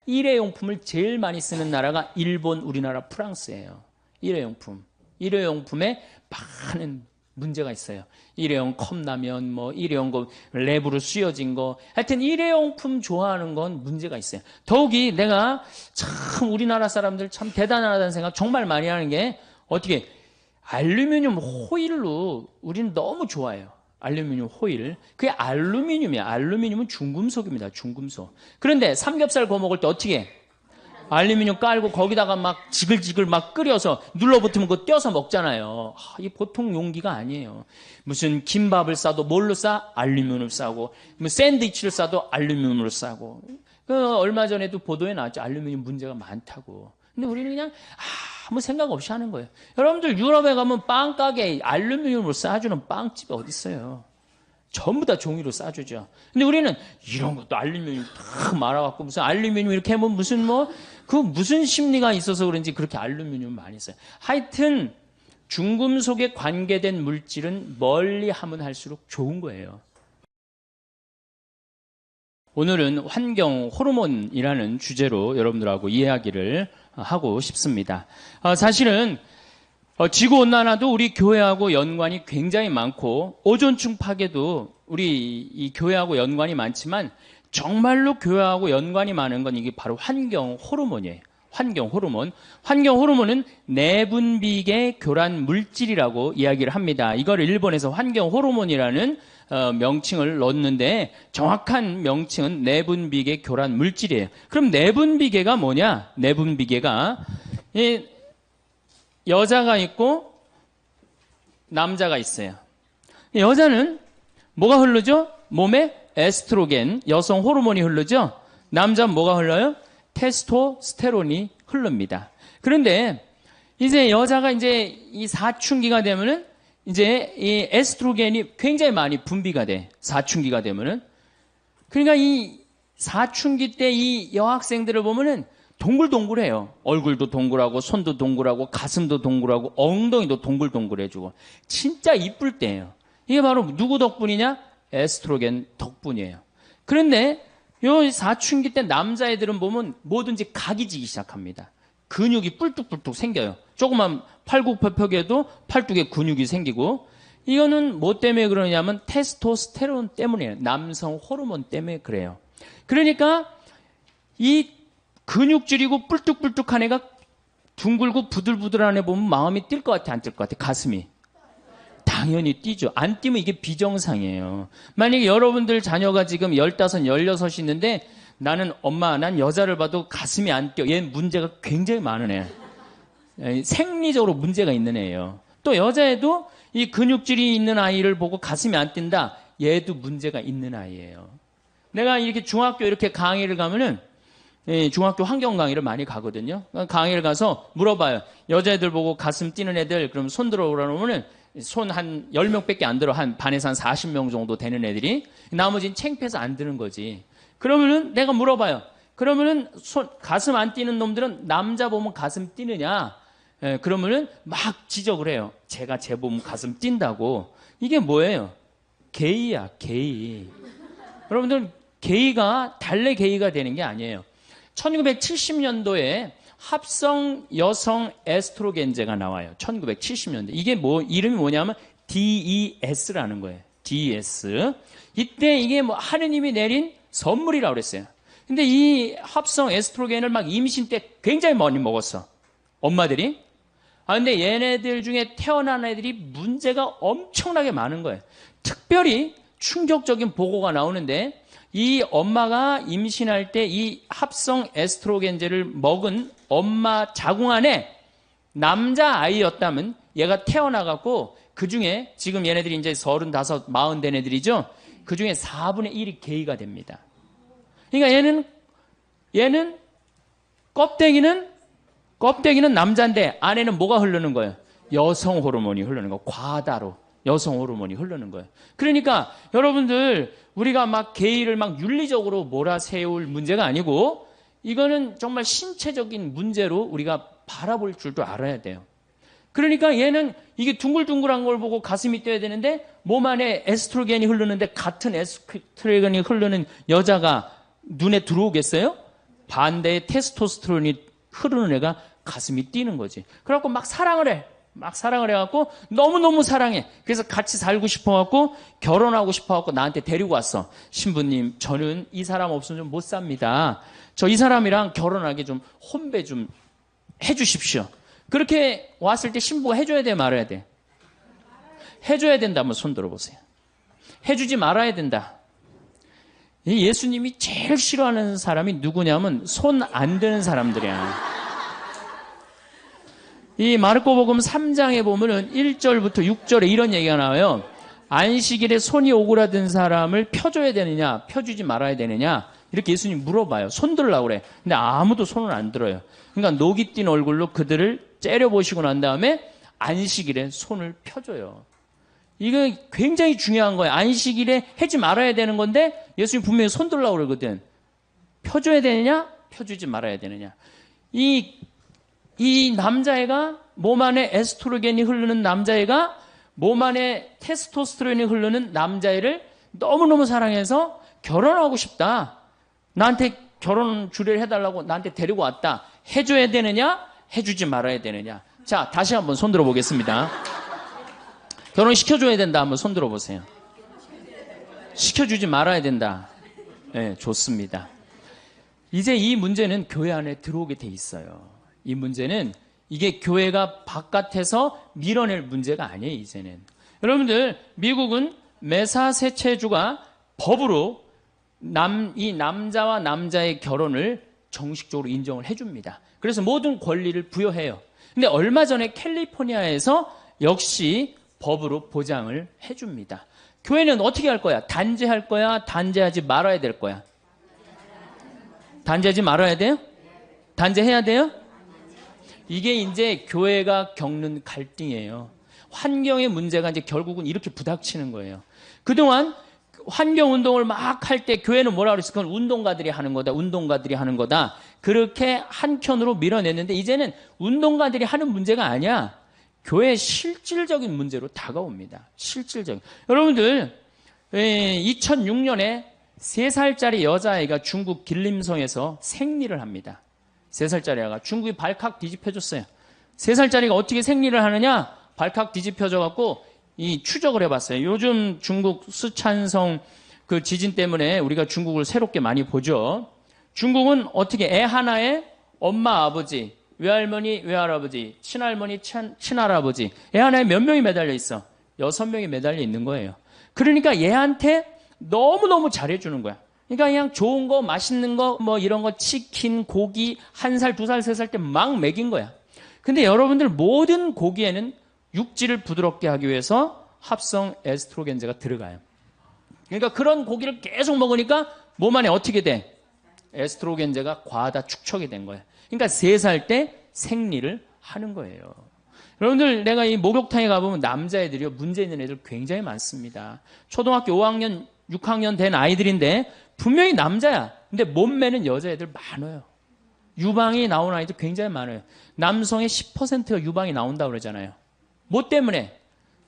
일회용품을 제일 많이 쓰는 나라가 일본, 우리나라, 프랑스예요. 일회용품에 많은 문제가 있어요. 일회용 컵라면, 일회용 랩으로 씌워진 거. 하여튼 일회용품 좋아하는 건 문제가 있어요. 더욱이 내가 참 우리나라 사람들 참 대단하다는 생각 정말 많이 하는 게 어떻게 알루미늄 호일로 우리는 너무 좋아해요. 알루미늄 호일. 그게 알루미늄이야. 알루미늄은 중금속입니다. 중금속. 그런데 삼겹살 구워 먹을 때 어떻게 해? 알루미늄 깔고 거기다가 막 지글지글 막 끓여서 눌러붙으면 그거 떼어서 먹잖아요. 이 보통 용기가 아니에요. 무슨 김밥을 싸도 뭘로 싸? 알루미늄을 싸고, 샌드위치를 싸도 알루미늄으로 싸고. 얼마 전에도 보도에 나왔죠. 알루미늄 문제가 많다고. 근데 우리는 그냥 아무 생각 없이 하는 거예요. 여러분들 유럽에 가면 빵 가게에 알루미늄으로 싸주는 빵집이 어디 있어요? 전부 다 종이로 싸주죠. 근데 우리는 이런 것도 알루미늄 탁 말아갖고 무슨 알루미늄 이렇게 하면 무슨 심리가 있어서 그런지 그렇게 알루미늄 많이 써요. 하여튼 중금속에 관계된 물질은 멀리 하면 할수록 좋은 거예요. 오늘은 환경 호르몬이라는 주제로 여러분들하고 이야기를 하고 싶습니다. 사실은 지구온난화도 우리 교회하고 연관이 굉장히 많고 오존층 파괴도 우리 이 교회하고 연관이 많지만 정말로 교회하고 연관이 많은 건 이게 바로 환경 호르몬이에요. 환경 호르몬. 환경 호르몬은 내분비계 교란 물질이라고 이야기를 합니다. 이걸 일본에서 환경 호르몬이라는 명칭을 넣었는데 정확한 명칭은 내분비계 교란 물질이에요. 그럼 내분비계가 뭐냐? 내분비계가 여자가 있고 남자가 있어요. 여자는 뭐가 흐르죠? 몸에 에스트로겐, 여성 호르몬이 흐르죠? 남자는 뭐가 흘러요? 테스토스테론이 흐릅니다. 그런데 이제 여자가 이제 이 사춘기가 되면은 이제 이 에스트로겐이 굉장히 많이 분비가 돼. 사춘기가 되면은. 그러니까 이 사춘기 때 이 여학생들을 보면은 동글동글해요. 얼굴도 동글하고 손도 동글하고 가슴도 동글하고 엉덩이도 동글동글해지고 진짜 이쁠 때예요. 이게 바로 누구 덕분이냐? 에스트로겐 덕분이에요. 그런데 요 사춘기 때 남자애들은 보면 뭐든지 각이 지기 시작합니다. 근육이 뿔뚝뿔뚝 생겨요. 조그만 팔굽혀펴기에도 팔뚝에 근육이 생기고 이거는 뭐 때문에 그러냐면 테스토스테론 때문이에요. 남성 호르몬 때문에 그래요. 그러니까 이 근육질이고 뿔뚝뿔뚝한 애가 둥글고 부들부들한 애 보면 마음이 뛸 것 같아, 안 뛸 것 같아? 가슴이. 당연히 뛰죠. 안 뛰면 이게 비정상이에요. 만약에 여러분들 자녀가 지금 15, 16 있는데 나는 엄마, 난 여자를 봐도 가슴이 안 뛰어. 얘는 문제가 굉장히 많은 애. 생리적으로 문제가 있는 애예요. 또 여자애도 이 근육질이 있는 아이를 보고 가슴이 안 뛴다. 얘도 문제가 있는 아이예요. 내가 이렇게 중학교 이렇게 강의를 가면은 중학교 환경 강의를 많이 가거든요. 강의를 가서 물어봐요. 여자애들 보고 가슴 뛰는 애들 그럼 손 들어오라 그러면은 손 한 10명밖에 안 들어. 한 반에서 한 40명 정도 되는 애들이. 나머지는 창피해서 안 드는 거지. 그러면은 내가 물어봐요. 그러면은 가슴 안 뛰는 놈들은 남자 보면 가슴 뛰느냐? 그러면은 막 지적을 해요. 제가 제 보면 가슴 뛴다고. 이게 뭐예요? 게이야, 게이. 여러분들 게이가 달래 게이가 되는 게 아니에요. 1970년도에 합성 여성 에스트로겐제가 나와요. 1970년대. 이게 이름이 뭐냐면 DES라는 거예요. DES. 이때 이게 하느님이 내린 선물이라고 그랬어요. 근데 이 합성 에스트로겐을 막 임신 때 굉장히 많이 먹었어. 엄마들이. 근데 얘네들 중에 태어난 애들이 문제가 엄청나게 많은 거예요. 특별히 충격적인 보고가 나오는데 이 엄마가 임신할 때 이 합성 에스트로겐제를 먹은 엄마 자궁 안에 남자 아이였다면 얘가 태어나갖고 그 중에 지금 얘네들이 이제 35, 40 된 애들이죠. 그 중에 4분의 1이 게이가 됩니다. 그러니까 얘는 껍데기는 남자인데 안에는 뭐가 흐르는 거예요? 여성 호르몬이 흐르는 거. 과다로 여성 호르몬이 흐르는 거예요. 그러니까 여러분들 우리가 막 게이를 막 윤리적으로 몰아세울 문제가 아니고 이거는 정말 신체적인 문제로 우리가 바라볼 줄도 알아야 돼요. 그러니까 얘는 이게 둥글둥글한 걸 보고 가슴이 뛰어야 되는데 몸 안에 에스트로겐이 흐르는데 같은 에스트로겐이 흐르는 여자가 눈에 들어오겠어요? 반대의 테스토스테론이 흐르는 애가 가슴이 뛰는 거지. 그래갖고 막 사랑을 해. 막 사랑을 해갖고 너무너무 사랑해. 그래서 같이 살고 싶어갖고 결혼하고 싶어갖고 나한테 데리고 왔어. 신부님, 저는 이 사람 없으면 좀 못 삽니다. 저 이 사람이랑 결혼하게 좀 혼배 좀 해주십시오. 그렇게 왔을 때 신부가 해줘야 돼, 말아야 돼? 해줘야 된다. 한번 손 들어보세요. 해주지 말아야 된다. 예수님이 제일 싫어하는 사람이 누구냐면 손 안 드는 사람들이야. 이 마르코복음 3장에 보면은 1절부터 6절에 이런 얘기가 나와요. 안식일에 손이 오그라든 사람을 펴줘야 되느냐, 펴주지 말아야 되느냐, 이렇게 예수님 물어봐요. 손 들으려고 그래. 근데 아무도 손을 안 들어요. 그러니까 녹이 띈 얼굴로 그들을 째려보시고 난 다음에 안식일에 손을 펴줘요. 이거 굉장히 중요한 거예요. 안식일에 하지 말아야 되는 건데 예수님 분명히 손 들으려고 그러거든. 펴줘야 되느냐, 펴주지 말아야 되느냐. 이 남자애가 몸 안에 에스트로겐이 흐르는 남자애가 몸 안에 테스토스테론이 흐르는 남자애를 너무너무 사랑해서 결혼하고 싶다. 나한테 결혼 주례를 해달라고 나한테 데리고 왔다. 해줘야 되느냐? 해주지 말아야 되느냐? 자, 다시 한번 손 들어보겠습니다. 결혼시켜줘야 된다. 한번 손 들어보세요. 시켜주지 말아야 된다. 네, 좋습니다. 이제 이 문제는 교회 안에 들어오게 돼 있어요. 이 문제는 이게 교회가 바깥에서 밀어낼 문제가 아니에요, 이제는. 여러분들, 미국은 매사세체주가 법으로 이 남자와 남자의 결혼을 정식적으로 인정을 해줍니다. 그래서 모든 권리를 부여해요. 근데 얼마 전에 캘리포니아에서 역시 법으로 보장을 해줍니다. 교회는 어떻게 할 거야? 단죄할 거야? 단죄하지 말아야 될 거야? 단죄하지 말아야 돼요? 단죄해야 돼요? 이게 이제 교회가 겪는 갈등이에요. 환경의 문제가 이제 결국은 이렇게 부닥치는 거예요. 그동안 환경운동을 막 할 때 교회는 뭐라 그랬어? 그건 운동가들이 하는 거다. 운동가들이 하는 거다. 그렇게 한켠으로 밀어냈는데 이제는 운동가들이 하는 문제가 아니야. 교회의 실질적인 문제로 다가옵니다. 실질적인. 여러분들, 2006년에 3살짜리 여자아이가 중국 길림성에서 생리를 합니다. 3살짜리 아이가 중국이 발칵 뒤집혀졌어요. 3살짜리가 어떻게 생리를 하느냐? 발칵 뒤집혀져갖고 이 추적을 해봤어요. 요즘 중국 쓰촨성 그 지진 때문에 우리가 중국을 새롭게 많이 보죠. 중국은 어떻게 애 하나에 엄마, 아버지, 외할머니, 외할아버지, 친할머니, 친할아버지, 애 하나에 몇 명이 매달려 있어? 6명이 매달려 있는 거예요. 그러니까 얘한테 너무너무 잘해주는 거야. 그러니까 그냥 좋은 거, 맛있는 거, 뭐 이런 거, 치킨, 고기, 1살, 2살, 3살 때 막 먹인 거야. 근데 여러분들 모든 고기에는 육질을 부드럽게 하기 위해서 합성 에스트로겐제가 들어가요. 그러니까 그런 고기를 계속 먹으니까 몸 안에 어떻게 돼? 에스트로겐제가 과다 축적이 된 거예요. 그러니까 3살 때 생리를 하는 거예요. 여러분들, 내가 이 목욕탕에 가보면 남자애들이요, 문제 있는 애들 굉장히 많습니다. 초등학교 5학년, 6학년 된 아이들인데 분명히 남자야. 근데 몸매는 여자애들 많아요. 유방이 나온 아이들 굉장히 많아요. 남성의 10%가 유방이 나온다고 그러잖아요. 뭐 때문에?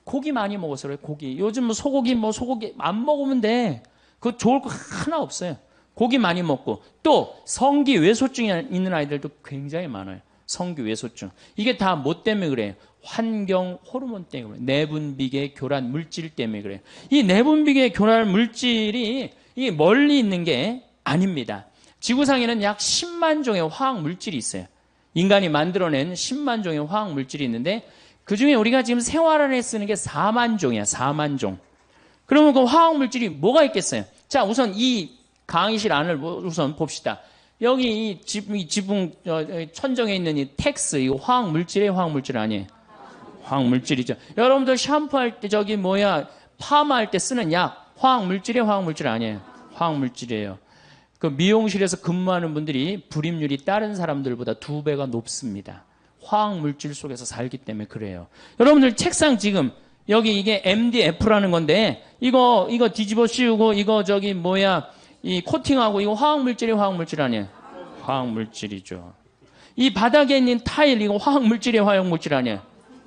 고기 많이 먹어서 그래요, 고기. 요즘 뭐 소고기 안 먹으면 돼. 그거 좋을 거 하나 없어요. 고기 많이 먹고. 또 성기 외소증이 있는 아이들도 굉장히 많아요. 성기 외소증. 이게 다 뭐 때문에 그래요? 환경 호르몬 때문에 그래요. 내분비계 교란 물질 때문에 그래요. 이 내분비계 교란 물질이 이게 멀리 있는 게 아닙니다. 지구상에는 약 10만 종의 화학 물질이 있어요. 인간이 만들어낸 10만 종의 화학 물질이 있는데 그 중에 우리가 지금 생활 안에 쓰는 게 4만 종이야. 4만 종. 그러면 그 화학 물질이 뭐가 있겠어요? 자, 우선 이 강의실 안을 우선 봅시다. 여기 이 지붕 천정에 있는 이 텍스, 이거 화학 물질이에요? 화학 물질 아니에요? 화학 물질이죠. 여러분들 샴푸할 때 파마할 때 쓰는 약, 화학 물질이에요? 화학 물질 아니에요? 화학 물질이에요. 그 미용실에서 근무하는 분들이 불임률이 다른 사람들보다 2배가 높습니다. 화학 물질 속에서 살기 때문에 그래요. 여러분들 책상 지금 여기 이게 MDF라는 건데 이거 뒤집어 씌우고 이 코팅하고 이거 화학 물질이 화학 물질 아니에요? 화학 물질이죠. 이 바닥에 있는 타일 이거 화학 물질이 화학 물질 아니에요?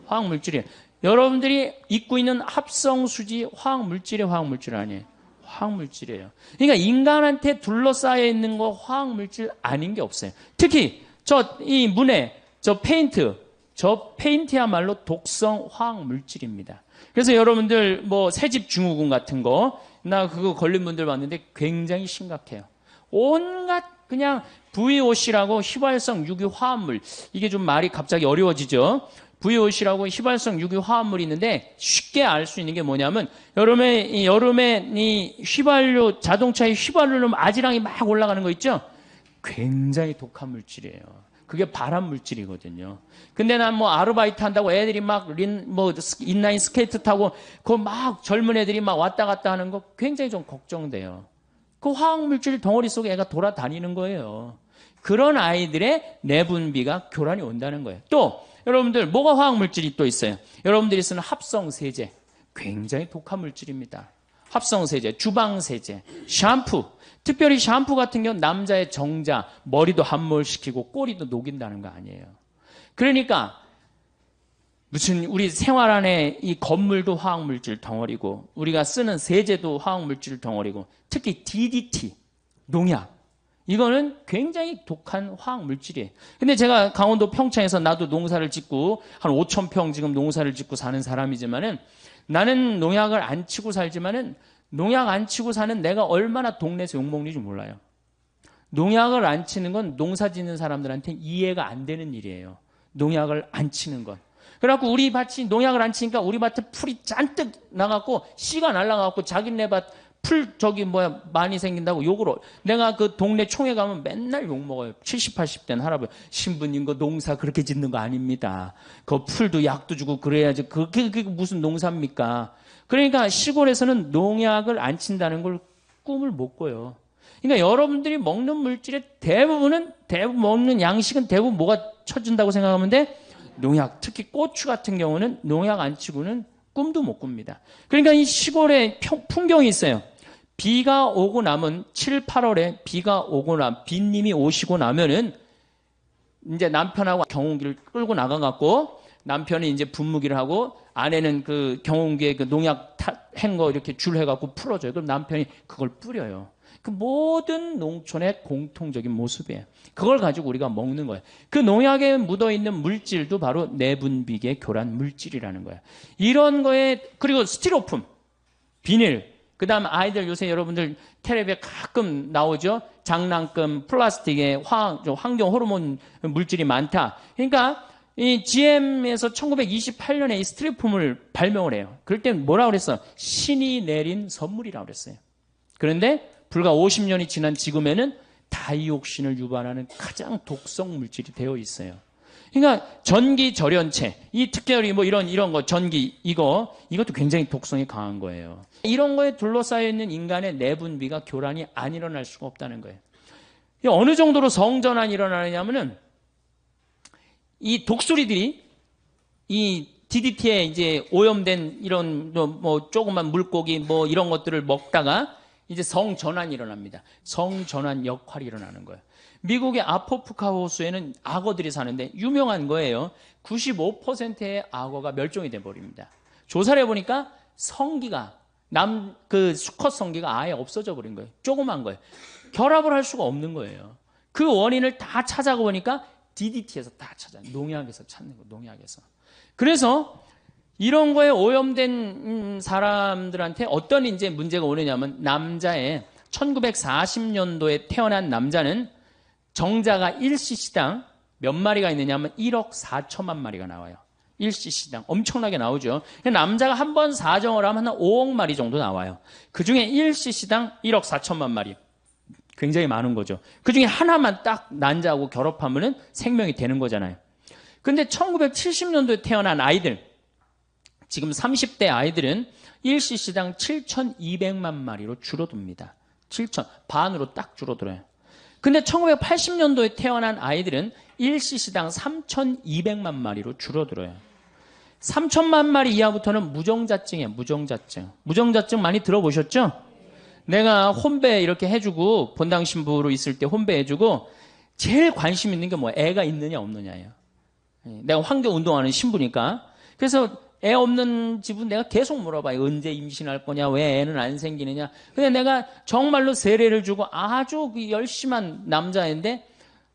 화학 물질이에요. 여러분들이 입고 있는 합성 수지 화학 물질이 화학 물질 아니에요? 화학물질이에요. 그러니까 인간한테 둘러싸여 있는 거 화학물질 아닌 게 없어요. 특히 이 문에 저 페인트야말로 독성 화학물질입니다. 그래서 여러분들 뭐 새집 증후군 같은 거 나 그거 걸린 분들 봤는데 굉장히 심각해요. 온갖 그냥 VOC라고 휘발성 유기 화합물, 이게 좀 말이 갑자기 어려워지죠. VOC라고 휘발성 유기 화합물이 있는데 쉽게 알 수 있는 게 뭐냐면 여름에 이 휘발유, 자동차의 휘발유로 아지랑이 막 올라가는 거 있죠? 굉장히 독한 물질이에요. 그게 발암 물질이거든요. 근데 난 뭐 아르바이트 한다고 애들이 막 인라인 스케이트 타고 그 막 젊은 애들이 막 왔다 갔다 하는 거 굉장히 좀 걱정돼요. 그 화학물질 덩어리 속에 애가 돌아다니는 거예요. 그런 아이들의 내분비가 교란이 온다는 거예요. 또 여러분들 뭐가 화학물질이 또 있어요? 여러분들이 쓰는 합성세제, 굉장히 독한 물질입니다. 합성세제, 주방세제, 샴푸, 특별히 샴푸 같은 경우는 남자의 정자, 머리도 함몰시키고 꼬리도 녹인다는 거 아니에요. 그러니까 무슨 우리 생활 안에 이 건물도 화학물질 덩어리고 우리가 쓰는 세제도 화학물질 덩어리고 특히 DDT, 농약, 이거는 굉장히 독한 화학물질이에요. 근데 제가 강원도 평창에서 나도 농사를 짓고 한 5,000평 지금 농사를 짓고 사는 사람이지만은 나는 농약을 안 치고 살지만은 농약 안 치고 사는 내가 얼마나 동네에서 욕먹는지 몰라요. 농약을 안 치는 건 농사 짓는 사람들한테 이해가 안 되는 일이에요. 농약을 안 치는 건. 그래갖고 우리 밭이 농약을 안 치니까 우리 밭에 풀이 잔뜩 나갖고 씨가 날라가갖고 자기네 밭 풀 많이 생긴다고 욕을 내가 그 동네 총회 가면 맨날 욕먹어요. 70, 80된 할아버지. 신부님 그 농사 그렇게 짓는 거 아닙니다. 그 풀도 약도 주고 그래야지. 그게 무슨 농사입니까? 그러니까 시골에서는 농약을 안 친다는 걸 꿈을 못 꿔요. 그러니까 여러분들이 먹는 물질의 대부분 먹는 양식은 대부분 뭐가 쳐준다고 생각하면 돼? 농약. 특히 고추 같은 경우는 농약 안 치고는 꿈도 못 꿉니다. 그러니까 이 시골에 풍경이 있어요. 비가 오고 나면 7, 8월에 비가 오고 비님이 오시고 나면은 이제 남편하고 경운기를 끌고 나가갖고 남편이 이제 분무기를 하고 아내는 그 경운기에 그 농약 한 거 이렇게 줄 해갖고 풀어줘요. 그럼 남편이 그걸 뿌려요. 그 모든 농촌의 공통적인 모습이에요. 그걸 가지고 우리가 먹는 거예요. 그 농약에 묻어있는 물질도 바로 내분비계 교란 물질이라는 거예요. 이런 거에, 그리고 스티로폼, 비닐, 그 다음 아이들 요새 여러분들 텔레비에 가끔 나오죠? 장난감, 플라스틱에 환경 호르몬 물질이 많다. 그러니까 이 GM에서 1928년에 이 스티로폼을 발명을 해요. 그럴 때 뭐라고 그랬어? 신이 내린 선물이라고 그랬어요. 그런데 불과 50년이 지난 지금에는 다이옥신을 유발하는 가장 독성 물질이 되어 있어요. 그러니까 전기 절연체, 이 특별히 뭐 이런 거 전기 이것도 굉장히 독성이 강한 거예요. 이런 거에 둘러싸여 있는 인간의 내분비가 교란이 안 일어날 수가 없다는 거예요. 어느 정도로 성전환이 일어나느냐면은 이 독수리들이 이 DDT에 이제 오염된 이런 뭐 조그만 물고기 뭐 이런 것들을 먹다가 이제 성전환이 일어납니다. 성전환 역할이 일어나는 거예요. 미국의 아포프카 호수에는 악어들이 사는데 유명한 거예요. 95%의 악어가 멸종이 돼버립니다. 조사를 해보니까 성기가 그 수컷 성기가 아예 없어져 버린 거예요. 조그만 거예요. 결합을 할 수가 없는 거예요. 그 원인을 다 찾아보니까 DDT에서 다 찾아요. 농약에서 찾는 거, 농약에서. 그래서 이런 거에 오염된 사람들한테 어떤 이제 문제가 오느냐면 남자의 1940년도에 태어난 남자는 정자가 1cc당 몇 마리가 있느냐면 1억 4천만 마리가 나와요. 1cc당 엄청나게 나오죠. 남자가 한 번 사정을 하면 한 5억 마리 정도 나와요. 그중에 1cc당 1억 4천만 마리. 굉장히 많은 거죠. 그중에 하나만 딱 난자하고 결합하면 생명이 되는 거잖아요. 근데 1970년도에 태어난 아이들, 지금 30대 아이들은 1cc당 7,200만 마리로 줄어듭니다. 7천, 반으로 딱 줄어들어요. 근데 1980년도에 태어난 아이들은 1cc당 3,200만 마리로 줄어들어요. 3천만 마리 이하부터는 무정자증이에요. 무정자증. 무정자증 많이 들어보셨죠? 내가 혼배 이렇게 해주고 본당 신부로 있을 때 혼배 해주고 제일 관심 있는 게 뭐야? 애가 있느냐 없느냐예요. 내가 환경 운동하는 신부니까. 그래서 애 없는 집은 내가 계속 물어봐요. 언제 임신할 거냐? 왜 애는 안 생기느냐? 근데 내가 정말로 세례를 주고 아주 그 열심한 남자인데,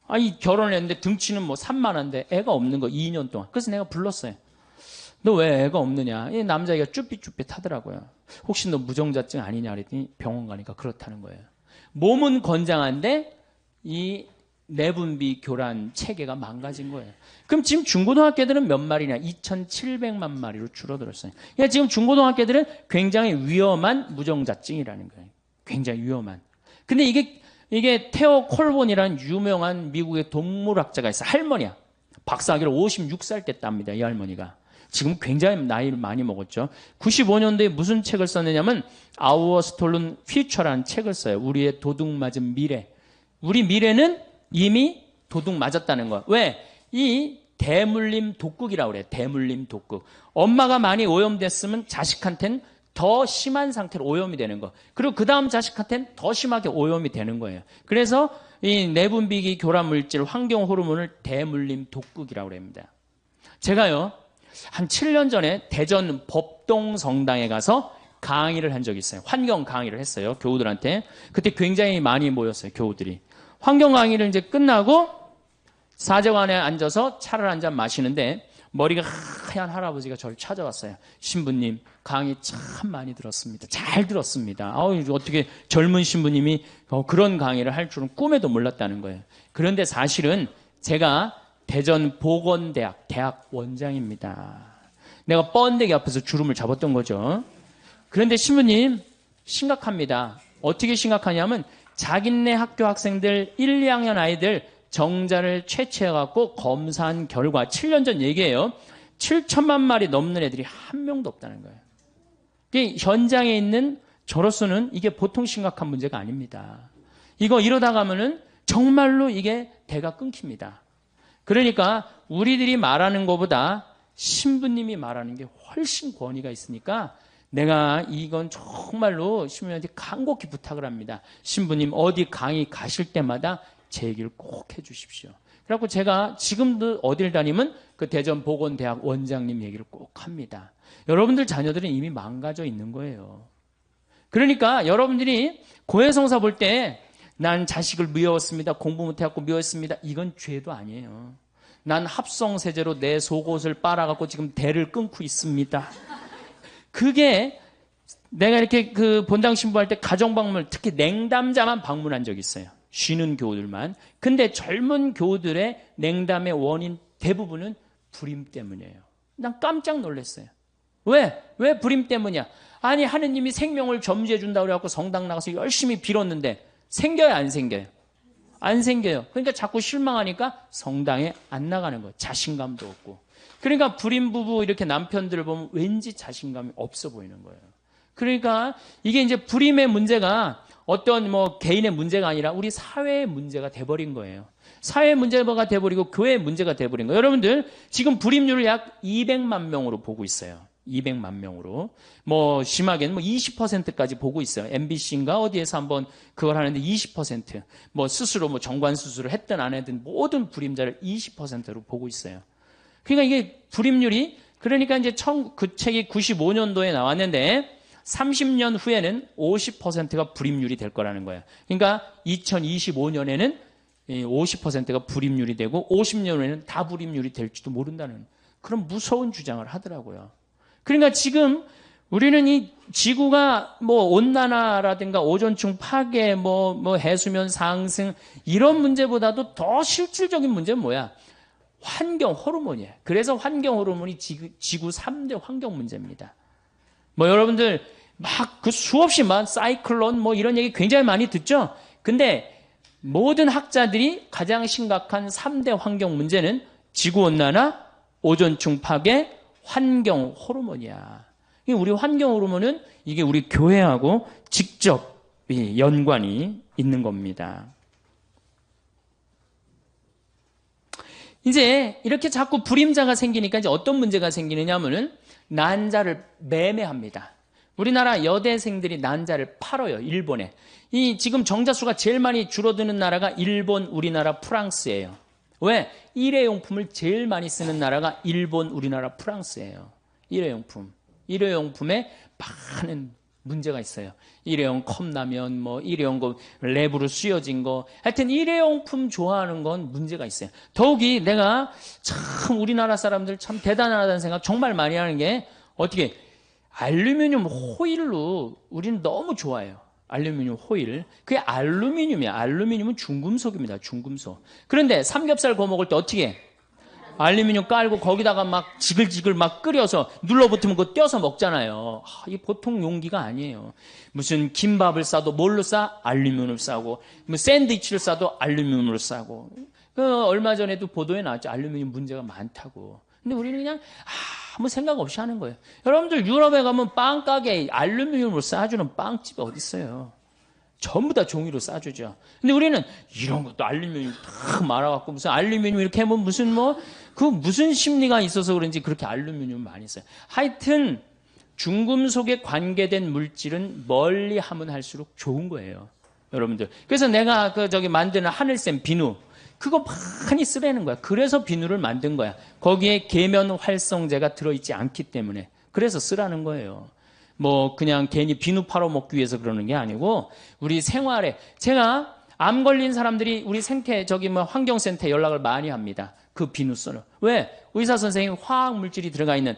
아니, 결혼을 했는데 등치는 뭐 산만한데 애가 없는 거 2년 동안. 그래서 내가 불렀어요. 너 왜 애가 없느냐? 이 남자애가 쭈삣쭈삣 하더라고요. 혹시 너 무정자증 아니냐? 그랬더니 병원 가니까 그렇다는 거예요. 몸은 건장한데 이 내분비 교란 체계가 망가진 거예요. 그럼 지금 중고등학교들은 몇 마리냐? 2,700만 마리로 줄어들었어요. 그러니까 지금 중고등학교들은 굉장히 위험한 무정자증이라는 거예요. 굉장히 위험한. 근데 이게 테오 콜본이라는 유명한 미국의 동물학자가 있어요. 할머니야. 박사학위를 56살 때 땁니다. 이 할머니가. 지금 굉장히 나이를 많이 먹었죠. 95년도에 무슨 책을 썼느냐면 Our Stolen Future라는 책을 써요. 우리의 도둑 맞은 미래. 우리 미래는 이미 도둑 맞았다는 거야. 왜? 이 대물림 독극이라고 그래요. 대물림 독극. 엄마가 많이 오염됐으면 자식한테는 더 심한 상태로 오염이 되는 거. 그리고 그 다음 자식한테는 더 심하게 오염이 되는 거예요. 그래서 이 내분비기 교란 물질 환경 호르몬을 대물림 독극이라고 합니다. 제가요, 한 7년 전에 대전 법동성당에 가서 강의를 한 적이 있어요. 환경 강의를 했어요. 교우들한테. 그때 굉장히 많이 모였어요. 교우들이. 환경 강의를 이제 끝나고 사제관에 앉아서 차를 한 잔 마시는데 머리가 하얀 할아버지가 저를 찾아왔어요. 신부님, 강의 참 많이 들었습니다. 잘 들었습니다. 어떻게 젊은 신부님이 그런 강의를 할 줄은 꿈에도 몰랐다는 거예요. 그런데 사실은 제가 대전 보건대학 대학 원장입니다. 내가 뻔데기 앞에서 주름을 잡았던 거죠. 그런데 신부님, 심각합니다. 어떻게 심각하냐면 자기네 학교 학생들 1, 2학년 아이들 정자를 채취해갖고 검사한 결과 7년 전 얘기예요. 7천만 마리 넘는 애들이 한 명도 없다는 거예요. 현장에 있는 저로서는 이게 보통 심각한 문제가 아닙니다. 이러다 가면은 정말로 이게 대가 끊깁니다. 그러니까 우리들이 말하는 것보다 신부님이 말하는 게 훨씬 권위가 있으니까 내가 이건 정말로 신부님한테 간곡히 부탁을 합니다. 신부님 어디 강의 가실 때마다 제 얘기를 꼭 해주십시오. 그래갖고 제가 지금도 어딜 다니면 그 대전보건대학 원장님 얘기를 꼭 합니다. 여러분들 자녀들은 이미 망가져 있는 거예요. 그러니까 여러분들이 고해성사 볼 때 난 자식을 미웠습니다. 공부 못해갖고 미웠습니다. 이건 죄도 아니에요. 난 합성세제로 내 속옷을 빨아갖고 지금 대를 끊고 있습니다. 그게 내가 이렇게 그 본당 신부할 때 가정방문, 특히 냉담자만 방문한 적이 있어요. 쉬는 교우들만. 근데 젊은 교우들의 냉담의 원인 대부분은 불임 때문이에요. 난 깜짝 놀랐어요. 왜? 왜 불임 때문이야? 아니 하느님이 생명을 점지해 준다고 그래갖고 성당 나가서 열심히 빌었는데 생겨요 안 생겨요? 안 생겨요. 그러니까 자꾸 실망하니까 성당에 안 나가는 거예요. 자신감도 없고. 그러니까 불임 부부 이렇게 남편들을 보면 왠지 자신감이 없어 보이는 거예요. 그러니까 이게 이제 불임의 문제가 어떤 뭐 개인의 문제가 아니라 우리 사회의 문제가 돼버린 거예요. 사회 문제가 돼버리고 교회의 문제가 돼버린 거예요. 여러분들 지금 불임률을 약 200만 명으로 보고 있어요. 200만 명으로. 뭐 심하게는 뭐 20%까지 보고 있어요. MBC인가 어디에서 한번 그걸 하는데 20%. 뭐 스스로 뭐 정관 수술을 했든 안 했든 모든 불임자를 20%로 보고 있어요. 그러니까 이게 불임률이 그러니까 이제 그 책이 95년도에 나왔는데 30년 후에는 50%가 불임률이 될 거라는 거예요. 그러니까 2025년에는 50%가 불임률이 되고 50년 후에는 다 불임률이 될지도 모른다는 그런 무서운 주장을 하더라고요. 그러니까 지금 우리는 이 지구가 뭐 온난화라든가 오존층 파괴, 뭐 해수면 상승 이런 문제보다도 더 실질적인 문제는 뭐야? 환경 호르몬이에요. 그래서 환경 호르몬이 지구 3대 환경 문제입니다. 뭐 여러분들 막 그 수없이 막 사이클론 뭐 이런 얘기 굉장히 많이 듣죠? 근데 모든 학자들이 가장 심각한 3대 환경 문제는 지구온난화, 오존층 파괴, 환경 호르몬이야. 우리 환경 호르몬은 이게 우리 교회하고 직접 연관이 있는 겁니다. 이제 이렇게 자꾸 불임자가 생기니까 이제 어떤 문제가 생기느냐 하면은 난자를 매매합니다. 우리나라 여대생들이 난자를 팔아요. 일본에. 이 지금 정자수가 제일 많이 줄어드는 나라가 일본, 우리나라, 프랑스예요. 왜? 일회용품을 제일 많이 쓰는 나라가 일본, 우리나라, 프랑스예요. 일회용품. 일회용품에 많은 문제가 있어요. 일회용 컵라면, 뭐 일회용 거 랩으로 씌워진 거. 하여튼 일회용품 좋아하는 건 문제가 있어요. 더욱이 내가 참 우리나라 사람들 참 대단하다는 생각 정말 많이 하는 게 어떻게 알루미늄 호일로 우리는 너무 좋아해요. 알루미늄 호일. 그게 알루미늄이야. 알루미늄은 중금속입니다. 중금속. 그런데 삼겹살 구워 먹을 때 어떻게 해? 알루미늄 깔고 거기다가 막 지글지글 막 끓여서 눌러붙으면 그거 떼어서 먹잖아요. 이게 보통 용기가 아니에요. 무슨 김밥을 싸도 뭘로 싸? 알루미늄을 싸고, 뭐 샌드위치를 싸도 알루미늄으로 싸고. 그 얼마 전에도 보도에 나왔죠. 알루미늄 문제가 많다고. 근데 우리는 그냥 아무 생각 없이 하는 거예요. 여러분들 유럽에 가면 빵가게에 알루미늄으로 싸주는 빵집이 어디 있어요? 전부 다 종이로 싸주죠. 근데 우리는 이런 것도 알루미늄 딱 말아갖고 무슨 알루미늄 이렇게 하면 무슨 그 무슨 심리가 있어서 그런지 그렇게 알루미늄 많이 써요. 하여튼 중금속에 관계된 물질은 멀리 하면 할수록 좋은 거예요. 여러분들. 그래서 내가 만드는 하늘샘 비누 그거 많이 쓰라는 거야. 그래서 비누를 만든 거야. 거기에 계면 활성제가 들어있지 않기 때문에. 그래서 쓰라는 거예요. 뭐 그냥 괜히 비누 팔아먹기 위해서 그러는 게 아니고 우리 생활에 제가 암 걸린 사람들이 우리 환경센터에 연락을 많이 합니다. 그 비누 써는. 왜? 의사 선생님 화학 물질이 들어가 있는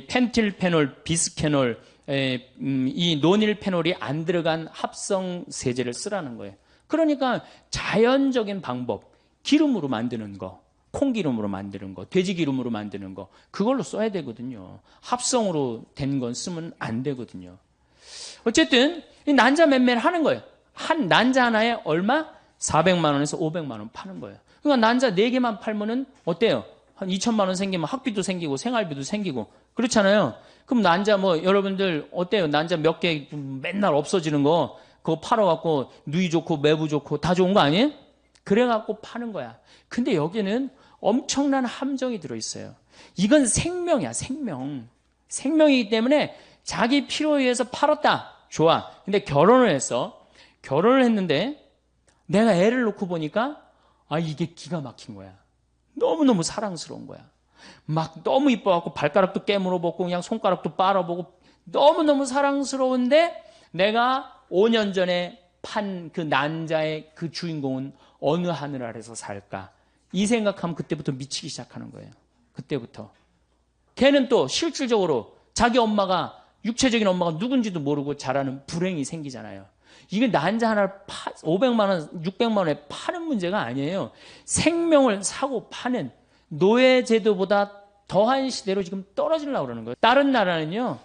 펜틸페놀, 비스페놀, 이 노닐페놀이 안 들어간 합성 세제를 쓰라는 거예요. 그러니까 자연적인 방법, 기름으로 만드는 거, 콩기름으로 만드는 거, 돼지기름으로 만드는 거 그걸로 써야 되거든요. 합성으로 된 건 쓰면 안 되거든요. 어쨌든 이 난자 매매를 하는 거예요. 한 난자 하나에 얼마? 400만 원에서 500만 원 파는 거예요. 그러니까 난자 4개만 팔면은 어때요? 한 2천만 원 생기면 학비도 생기고 생활비도 생기고 그렇잖아요. 그럼 난자 여러분들 어때요? 난자 몇 개 맨날 없어지는 거 그거 팔아갖고 누이 좋고 매부 좋고 다 좋은 거 아니에요? 그래갖고 파는 거야. 근데 여기는 엄청난 함정이 들어있어요. 이건 생명이야, 생명. 생명이기 때문에 자기 필요에 의해서 팔았다. 좋아. 근데 결혼을 했는데 내가 애를 놓고 보니까 이게 기가 막힌 거야. 너무너무 사랑스러운 거야. 막 너무 이뻐갖고 발가락도 깨물어 보고 그냥 손가락도 빨아보고 너무너무 사랑스러운데 내가 5년 전에 판 그 난자의 그 주인공은 어느 하늘 아래서 살까? 이 생각하면 그때부터 미치기 시작하는 거예요. 그때부터. 걔는 또 실질적으로 자기 엄마가 육체적인 엄마가 누군지도 모르고 자라는 불행이 생기잖아요. 이게 난자 하나를 500만 원, 600만 원에 파는 문제가 아니에요. 생명을 사고 파는 노예제도보다 더한 시대로 지금 떨어지려고 그러는 거예요. 다른 나라는요.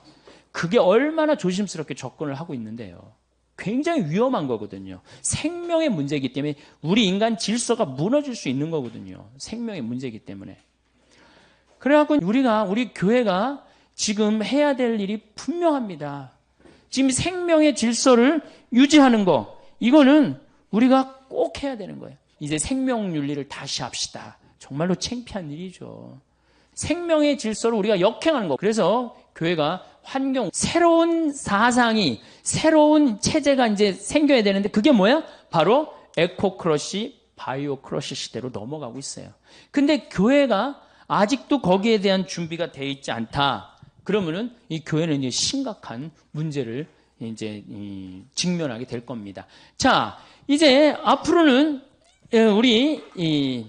그게 얼마나 조심스럽게 접근을 하고 있는데요. 굉장히 위험한 거거든요. 생명의 문제이기 때문에 우리 인간 질서가 무너질 수 있는 거거든요. 생명의 문제이기 때문에. 그래갖고 우리 교회가 지금 해야 될 일이 분명합니다. 지금 생명의 질서를 유지하는 거, 이거는 우리가 꼭 해야 되는 거예요. 이제 생명윤리를 다시 합시다. 정말로 창피한 일이죠. 생명의 질서를 우리가 역행하는 거. 그래서 교회가 새로운 사상이, 새로운 체제가 이제 생겨야 되는데 그게 뭐야? 바로 에코크러시, 바이오크러시 시대로 넘어가고 있어요. 근데 교회가 아직도 거기에 대한 준비가 되어 있지 않다. 그러면은 이 교회는 이제 심각한 문제를 이제 직면하게 될 겁니다. 자, 이제 앞으로는 우리 이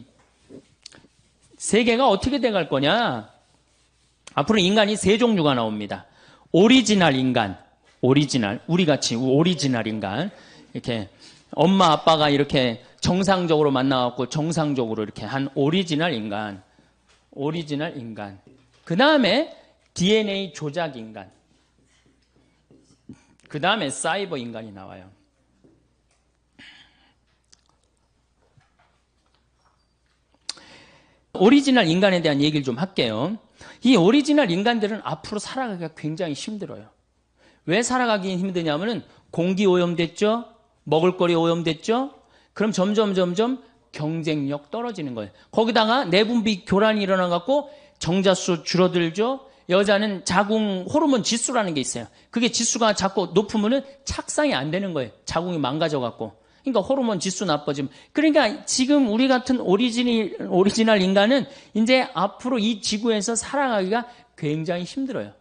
세계가 어떻게 돼갈 거냐? 앞으로 인간이 세 종류가 나옵니다. 오리지널 인간, 우리같이 오리지널 인간. 이렇게 엄마 아빠가 이렇게 정상적으로 만나갖고 정상적으로 이렇게 한 오리지널 인간. 그 다음에 DNA 조작 인간. 그 다음에 사이버 인간이 나와요. 오리지널 인간에 대한 얘기를 좀 할게요. 이 오리지널 인간들은 앞으로 살아가기가 굉장히 힘들어요. 왜 살아가기 힘드냐면은 공기 오염됐죠? 먹을거리 오염됐죠? 그럼 점점 경쟁력 떨어지는 거예요. 거기다가 내분비 교란이 일어나갖고 정자수 줄어들죠? 여자는 자궁 호르몬 지수라는 게 있어요. 그게 지수가 자꾸 높으면은 착상이 안 되는 거예요. 자궁이 망가져갖고. 그러니까 호르몬 지수 나빠지면. 그러니까 지금 우리 같은 오리지널 인간은 이제 앞으로 이 지구에서 살아가기가 굉장히 힘들어요.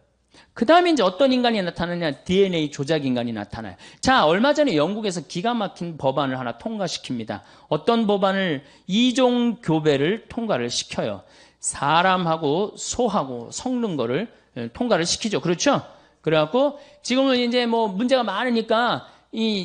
그 다음에 이제 어떤 인간이 나타나냐? DNA 조작 인간이 나타나요. 자, 얼마 전에 영국에서 기가 막힌 법안을 하나 통과시킵니다. 어떤 법안을? 이종 교배를 통과를 시켜요. 사람하고 소하고 섞는 거를 통과를 시키죠. 그렇죠? 그래갖고 지금은 이제 뭐 문제가 많으니까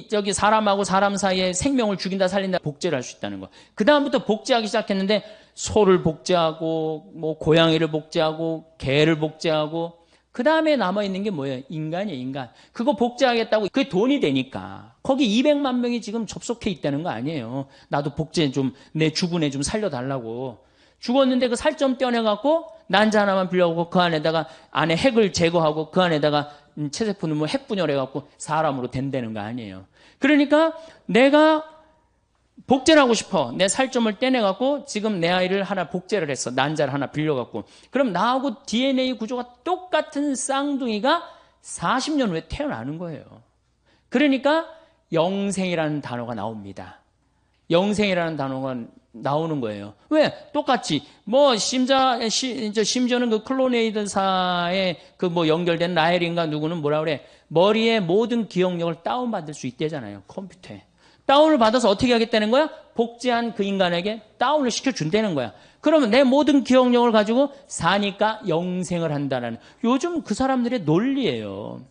저기 사람하고 사람 사이에 생명을 죽인다 살린다 복제를 할 수 있다는 거. 그 다음부터 복제하기 시작했는데 소를 복제하고 뭐 고양이를 복제하고 개를 복제하고 그 다음에 남아있는 게 뭐예요? 인간이에요, 인간. 그거 복제하겠다고 그게 돈이 되니까. 거기 200만 명이 지금 접속해 있다는 거 아니에요. 나도 복제 좀, 내 죽은 애 좀 살려달라고. 죽었는데 그 살 좀 떼어내갖고 난자 하나만 빌려오고 그 안에다가 안에 핵을 제거하고 그 안에다가 체세포는 뭐 핵분열해갖고 사람으로 된다는 거 아니에요. 그러니까 내가 복제를 하고 싶어. 내 살점을 떼내갖고 지금 내 아이를 하나 복제를 했어. 난자를 하나 빌려갖고. 그럼 나하고 DNA 구조가 똑같은 쌍둥이가 40년 후에 태어나는 거예요. 그러니까 영생이라는 단어가 나옵니다. 영생이라는 단어가 나오는 거예요. 왜? 똑같이. 뭐, 심지어는 그 클로네이드사에 그 뭐 연결된 라헬인가 누구는 뭐라 그래. 머리에 모든 기억력을 다운받을 수 있대잖아요. 컴퓨터에. 다운을 받아서 어떻게 하겠다는 거야? 복제한 그 인간에게 다운을 시켜준다는 거야. 그러면 내 모든 기억력을 가지고 사니까 영생을 한다는 요즘 그 사람들의 논리예요.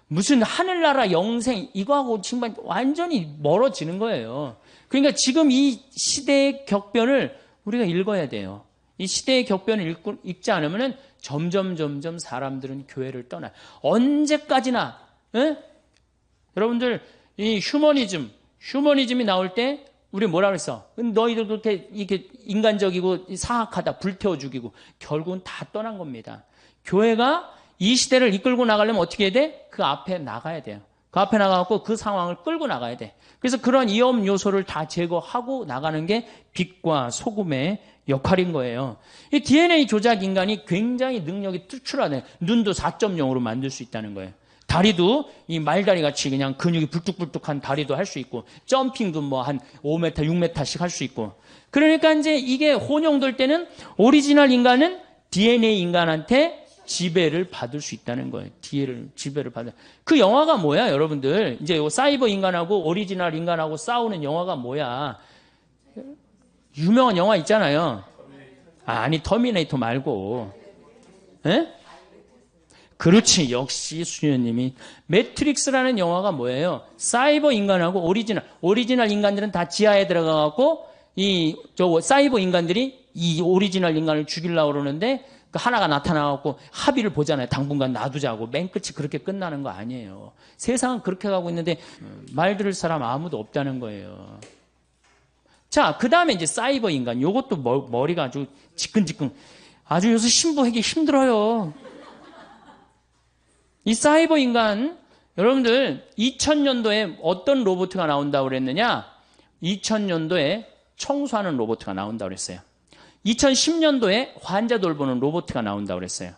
무슨 하늘나라 영생 이거하고 정말 완전히 멀어지는 거예요. 그러니까 지금 이 시대의 격변을 우리가 읽어야 돼요. 이 시대의 격변을 읽지 않으면 점점 사람들은 교회를 떠나요. 언제까지나 여러분들 이 휴머니즘이 나올 때 우리 뭐라 그랬어? 너희들 그렇게 이렇게 인간적이고 사악하다, 불태워 죽이고 결국은 다 떠난 겁니다. 교회가 이 시대를 이끌고 나가려면 어떻게 해야 돼? 그 앞에 나가야 돼요. 그 앞에 나가고 그 상황을 끌고 나가야 돼. 그래서 그런 위험 요소를 다 제거하고 나가는 게 빛과 소금의 역할인 거예요. 이 DNA 조작 인간이 굉장히 능력이 특출하네. 눈도 4.0으로 만들 수 있다는 거예요. 다리도 이 말다리 같이 그냥 근육이 불뚝불뚝한 다리도 할 수 있고, 점핑도 뭐 한 5m, 6m씩 할 수 있고. 그러니까 이제 이게 혼용될 때는 오리지널 인간은 DNA 인간한테 지배를 받을 수 있다는 거예요. 지배를 받을. 그 영화가 뭐야, 여러분들? 이제 사이버 인간하고 오리지널 인간하고 싸우는 영화가 뭐야? 유명한 영화 있잖아요. 아니, 터미네이터 말고. 에? 그렇지. 역시 수녀님이. 매트릭스라는 영화가 뭐예요? 사이버 인간하고 오리지널 인간들은 다 지하에 들어가갖고 사이버 인간들이 이 오리지널 인간을 죽이려고 그러는데 그 하나가 나타나갖고 합의를 보잖아요. 당분간 놔두자고. 맨 끝이 그렇게 끝나는 거 아니에요. 세상은 그렇게 가고 있는데 말 들을 사람 아무도 없다는 거예요. 자, 그 다음에 이제 사이버 인간. 요것도 머리가 아주 지끈지끈. 아주 요새 신부하기 힘들어요. 이 사이버 인간, 여러분들 2000년도에 어떤 로봇가 나온다고 그랬느냐? 2000년도에 청소하는 로봇가 나온다고 그랬어요. 2010년도에 환자 돌보는 로봇가 나온다고 그랬어요.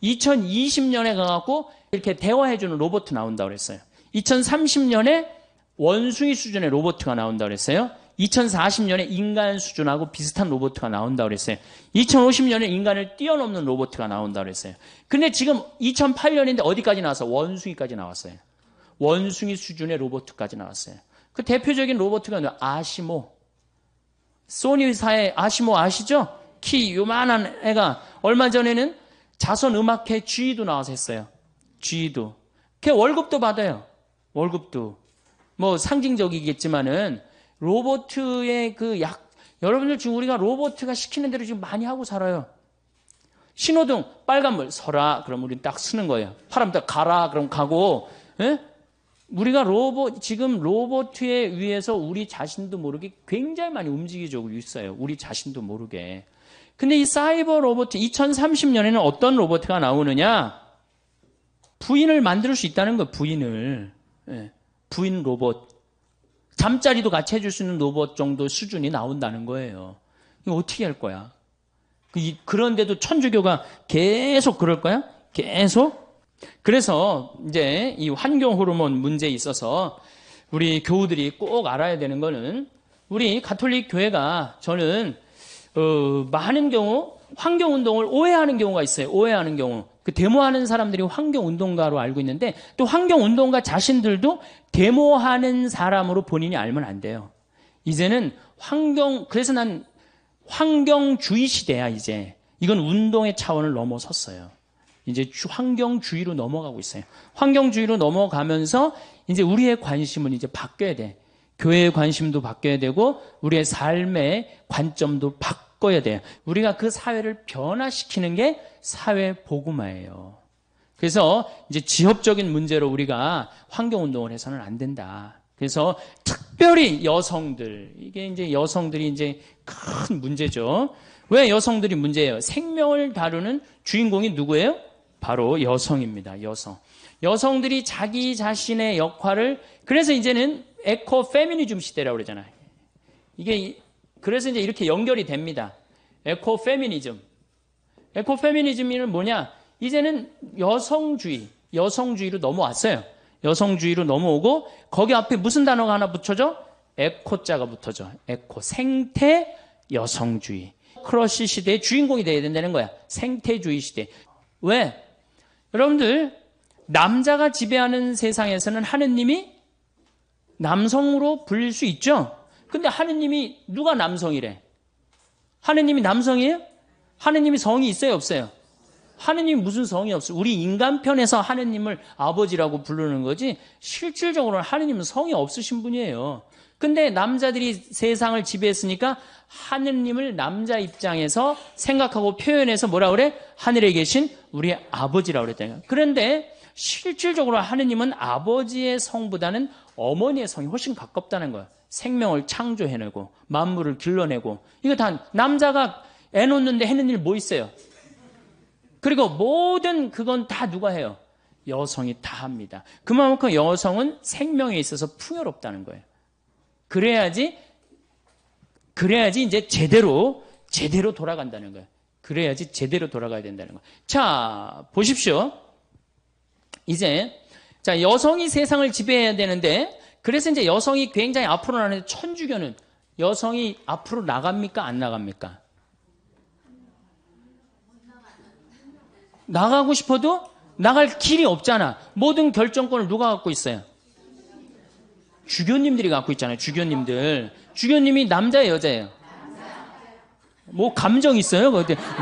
2020년에 가갖고 이렇게 대화해주는 로봇 나온다고 그랬어요. 2030년에 원숭이 수준의 로봇가 나온다고 그랬어요. 2040년에 인간 수준하고 비슷한 로봇가 나온다고 그랬어요. 2050년에 인간을 뛰어넘는 로봇가 나온다고 그랬어요. 근데 지금 2008년인데 어디까지 나왔어? 원숭이까지 나왔어요. 원숭이 수준의 로봇까지 나왔어요. 그 대표적인 로봇가 아시모. 소니사의 아시모 아시죠? 키 요만한 애가 얼마 전에는 자선 음악회 G도 나와서 했어요. G도. 걔 월급도 받아요. 월급도. 뭐 상징적이겠지만은 로봇의 여러분들 지금 우리가 로봇가 시키는 대로 지금 많이 하고 살아요. 신호등 빨간불 서라 그럼 우리는 딱 쓰는 거예요. 파란불 딱 가라 그럼 가고. 예? 우리가 지금 로봇에 의해서 우리 자신도 모르게 굉장히 많이 움직이고 있어요. 우리 자신도 모르게. 근데 이 사이버 로봇 2030년에는 어떤 로봇가 나오느냐? 부인을 만들 수 있다는 거예요. 부인을. 예. 부인 로봇. 잠자리도 같이 해줄 수 있는 로봇 정도 수준이 나온다는 거예요. 이거 어떻게 할 거야? 그런데도 천주교가 계속 그럴 거야? 계속? 그래서 이제 이 환경 호르몬 문제에 있어서 우리 교우들이 꼭 알아야 되는 거는 우리 가톨릭 교회가 저는 많은 경우 환경 운동을 오해하는 경우가 있어요. 오해하는 경우. 그 데모하는 사람들이 환경운동가로 알고 있는데 또 환경운동가 자신들도 데모하는 사람으로 본인이 알면 안 돼요. 이제는 그래서 난 환경주의 시대야, 이제. 이건 운동의 차원을 넘어섰어요. 이제 환경주의로 넘어가고 있어요. 환경주의로 넘어가면서 이제 우리의 관심은 이제 바뀌어야 돼. 교회의 관심도 바뀌어야 되고 우리의 삶의 관점도 바꿔야 돼요. 우리가 그 사회를 변화시키는 게 사회 복음화예요. 그래서 이제 지역적인 문제로 우리가 환경운동을 해서는 안 된다. 그래서 특별히 여성들, 이게 이제 여성들이 이제 큰 문제죠. 왜 여성들이 문제예요? 생명을 다루는 주인공이 누구예요? 바로 여성입니다. 여성들이 자기 자신의 역할을, 그래서 이제는 에코 페미니즘 시대라고 그러잖아요. 그래서 이제 이렇게 연결이 됩니다. 에코 페미니즘은 뭐냐? 이제는 여성주의로 넘어왔어요. 여성주의로 넘어오고 거기 앞에 무슨 단어가 하나 붙여져? 에코자가 붙어져. 에코, 생태 여성주의. 크러쉬 시대의 주인공이 돼야 된다는 거야. 생태주의 시대. 왜? 여러분들, 남자가 지배하는 세상에서는 하느님이 남성으로 불릴 수 있죠? 근데 하느님이 누가 남성이래? 하느님이 남성이에요? 하느님이 성이 있어요, 없어요? 하느님이 무슨 성이 없어요? 우리 인간편에서 하느님을 아버지라고 부르는 거지 실질적으로는 하느님은 성이 없으신 분이에요. 근데 남자들이 세상을 지배했으니까 하느님을 남자 입장에서 생각하고 표현해서 뭐라 그래? 하늘에 계신 우리 아버지라고 그랬다니까. 그런데 실질적으로 하느님은 아버지의 성보다는 어머니의 성이 훨씬 가깝다는 거야. 생명을 창조해내고 만물을 길러내고, 이거 다 남자가 애 놓는데 해는 일 뭐 있어요? 그리고 모든 그건 다 누가 해요? 여성이 다 합니다. 그만큼 여성은 생명에 있어서 풍요롭다는 거예요. 그래야지 이제 제대로 돌아간다는 거예요. 그래야지 제대로 돌아가야 된다는 거예요. 자, 보십시오. 이제, 자, 여성이 세상을 지배해야 되는데, 그래서 이제 여성이 굉장히 앞으로 나가는데, 천주교는 여성이 앞으로 나갑니까? 안 나갑니까? 나가고 싶어도 나갈 길이 없잖아. 모든 결정권을 누가 갖고 있어요? 주교님들이 갖고 있잖아요. 주교님이 남자예요, 여자예요? 뭐 감정 있어요?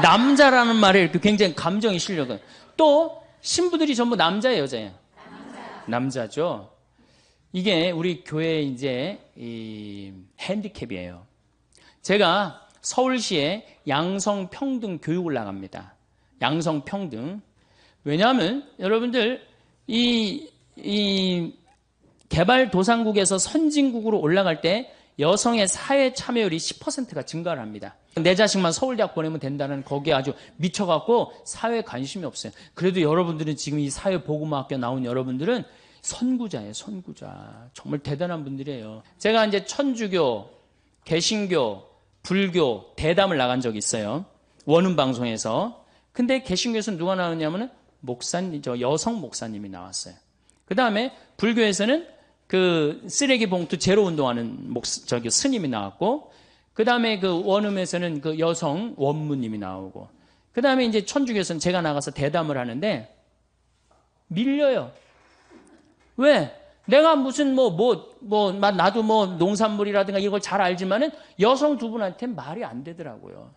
남자라는 말에 이렇게 굉장히 감정이 실려요. 또 신부들이 전부 남자예요, 여자예요? 남자죠. 이게 우리 교회 이제 이 핸디캡이에요. 제가 서울시에 양성평등 교육을 나갑니다. 양성평등. 왜냐하면 여러분들 이 개발도상국에서 선진국으로 올라갈 때 여성의 사회 참여율이 10%가 증가를 합니다. 내 자식만 서울대학 보내면 된다는 거기에 아주 미쳐갖고 사회에 관심이 없어요. 그래도 여러분들은 지금 이 사회보고학교 나온 여러분들은 선구자예요, 선구자. 정말 대단한 분들이에요. 제가 이제 천주교, 개신교, 불교 대담을 나간 적이 있어요. 원음방송에서. 근데 개신교에서는 누가 나왔냐면은 여성 목사님이 나왔어요. 그 다음에 불교에서는 그 쓰레기 봉투 제로 운동하는 스님이 나왔고, 그 다음에 그 원음에서는 그 여성 원무님이 나오고, 그 다음에 이제 천주교에서는 제가 나가서 대담을 하는데 밀려요. 왜? 내가 무슨 나도 농산물이라든가 이걸 잘 알지만은 여성 두 분한테 말이 안 되더라고요.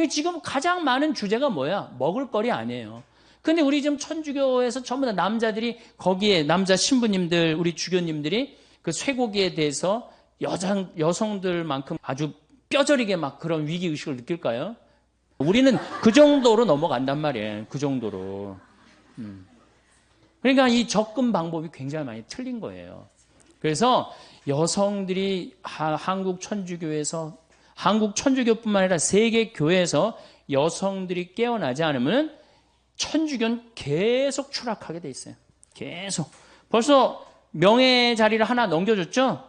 지금 가장 많은 주제가 뭐야? 먹을거리 아니에요. 근데 우리 지금 천주교에서 전부 다 남자들이 거기에 남자 신부님들, 우리 주교님들이 그 쇠고기에 대해서 여성들만큼 아주 뼈저리게 막 그런 위기의식을 느낄까요? 우리는 그 정도로 넘어간단 말이에요. 그 정도로. 그러니까 이 접근 방법이 굉장히 많이 틀린 거예요. 그래서 여성들이 한국 천주교뿐만 아니라 세계 교회에서 여성들이 깨어나지 않으면 천주교는 계속 추락하게 돼 있어요. 계속. 벌써 명예 자리를 하나 넘겨줬죠?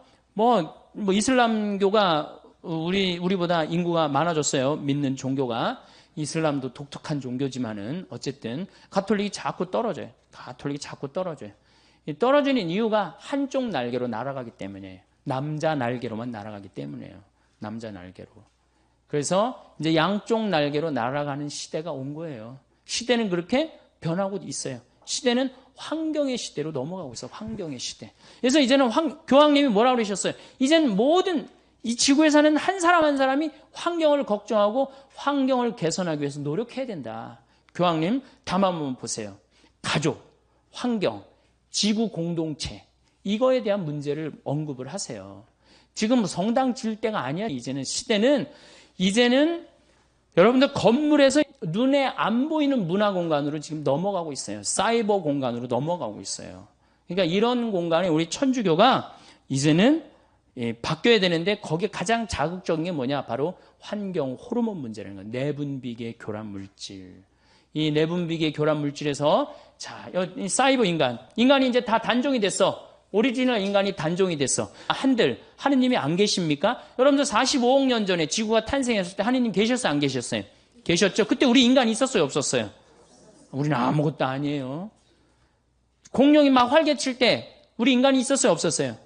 이슬람교가 우리보다 인구가 많아졌어요. 믿는 종교가. 이슬람도 독특한 종교지만은 어쨌든 가톨릭이 자꾸 떨어져요. 떨어지는 이유가 한쪽 날개로 날아가기 때문이에요. 남자 날개로만 날아가기 때문이에요. 남자 날개로. 그래서 이제 양쪽 날개로 날아가는 시대가 온 거예요. 시대는 그렇게 변하고 있어요. 시대는 환경의 시대로 넘어가고 있어. 환경의 시대. 그래서 이제는 교황님이 뭐라고 그러셨어요? 이제는 모든 이 지구에 사는 한 사람 한 사람이 환경을 걱정하고 환경을 개선하기 위해서 노력해야 된다. 교황님 담화 한번 보세요. 가족, 환경, 지구 공동체 이거에 대한 문제를 언급을 하세요. 지금 성당 질 때가 아니야. 이제는 여러분들 건물에서 눈에 안 보이는 문화 공간으로 지금 넘어가고 있어요. 사이버 공간으로 넘어가고 있어요. 그러니까 이런 공간에 우리 천주교가 이제는 바뀌어야 되는데 거기에 가장 자극적인 게 뭐냐? 바로 환경 호르몬 문제라는 거예요. 내분비계 교란 물질. 이 내분비계 교란 물질에서 자, 이 사이버 인간이 이제 다 단종이 됐어. 오리지널 인간이 단종이 됐어. 한들 하느님이 안 계십니까? 여러분들 45억 년 전에 지구가 탄생했을 때 하느님 계셨어요? 안 계셨어요? 계셨죠? 그때 우리 인간 있었어요? 없었어요? 우리는 아무것도 아니에요. 공룡이 막 활개칠 때 우리 인간이 있었어요? 없었어요?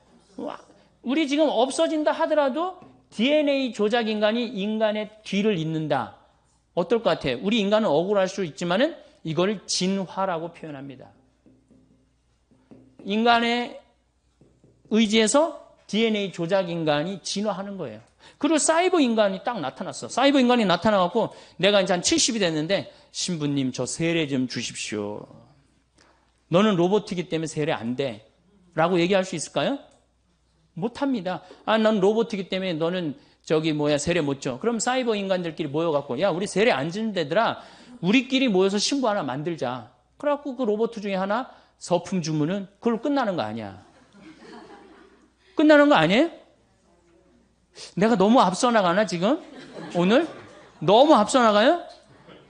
우리 지금 없어진다 하더라도 DNA 조작 인간이 인간의 뒤를 잇는다. 어떨 것 같아요? 우리 인간은 억울할 수 있지만은 이걸 진화라고 표현합니다. 인간의 의지에서 DNA 조작 인간이 진화하는 거예요. 그리고 사이버 인간이 딱 나타났어. 사이버 인간이 나타나갖고 내가 이제 한 70이 됐는데 신부님 저 세례 좀 주십시오. 너는 로봇이기 때문에 세례 안 돼. 라고 얘기할 수 있을까요? 못합니다. 난 로봇이기 때문에 너는 세례 못 줘. 그럼 사이버 인간들끼리 모여갖고 야 우리 세례 안 주는 데더라. 우리끼리 모여서 신부 하나 만들자. 그래갖고 그 로봇 중에 하나 서품 주문은 그걸로 끝나는 거 아니야. 끝나는 거 아니에요? 내가 너무 앞서 나가나 지금? 오늘? 너무 앞서 나가요?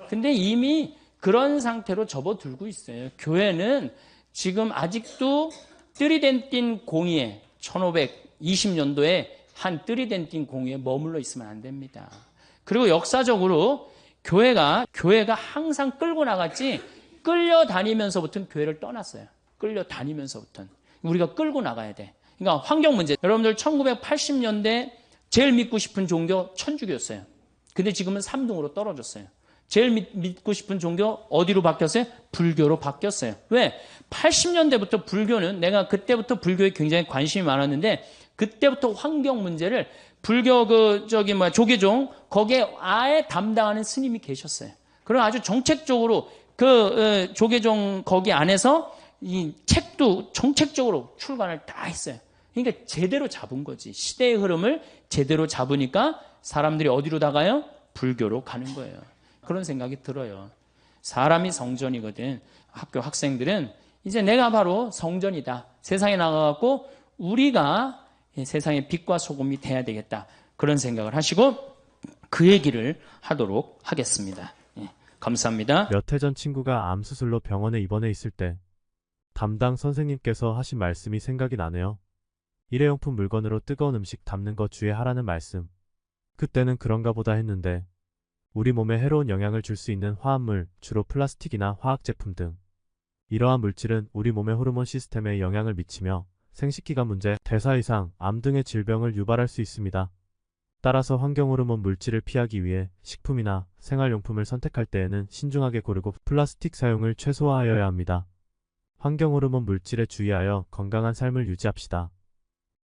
근데 이미 그런 상태로 접어들고 있어요. 교회는 지금 아직도 뜨리덴틴 공의에 1520년도에 한 뜨리덴틴 공의에 머물러 있으면 안 됩니다. 그리고 역사적으로 교회가 항상 끌고 나갔지 끌려다니면서부터는 교회를 떠났어요. 끌려다니면서부터는. 우리가 끌고 나가야 돼. 그러니까 환경 문제. 여러분들 1980년대 제일 믿고 싶은 종교 천주교였어요. 근데 지금은 3등으로 떨어졌어요. 제일 믿고 싶은 종교 어디로 바뀌었어요? 불교로 바뀌었어요. 왜? 80년대부터 불교는 내가 그때부터 불교에 굉장히 관심이 많았는데 그때부터 환경 문제를 불교 조계종 거기에 아예 담당하는 스님이 계셨어요. 그럼 아주 정책적으로 그 조계종 거기 안에서 이 책도 정책적으로 출간을 다 했어요. 그러니까 제대로 잡은 거지. 시대의 흐름을 제대로 잡으니까 사람들이 어디로 나가요? 불교로 가는 거예요. 그런 생각이 들어요. 사람이 성전이거든. 학교 학생들은 이제 내가 바로 성전이다. 세상에 나가갖고 우리가 세상의 빛과 소금이 돼야 되겠다. 그런 생각을 하시고 그 얘기를 하도록 하겠습니다. 감사합니다. 몇 해 전 친구가 암 수술로 병원에 입원해 있을 때 담당 선생님께서 하신 말씀이 생각이 나네요. 일회용품 물건으로 뜨거운 음식 담는 거 주의하라는 말씀. 그때는 그런가 보다 했는데 우리 몸에 해로운 영향을 줄 수 있는 화합물, 주로 플라스틱이나 화학 제품 등 이러한 물질은 우리 몸의 호르몬 시스템에 영향을 미치며 생식기관 문제, 대사 이상, 암 등의 질병을 유발할 수 있습니다. 따라서 환경 호르몬 물질을 피하기 위해 식품이나 생활용품을 선택할 때에는 신중하게 고르고 플라스틱 사용을 최소화하여야 합니다. 환경 호르몬 물질에 주의하여 건강한 삶을 유지합시다.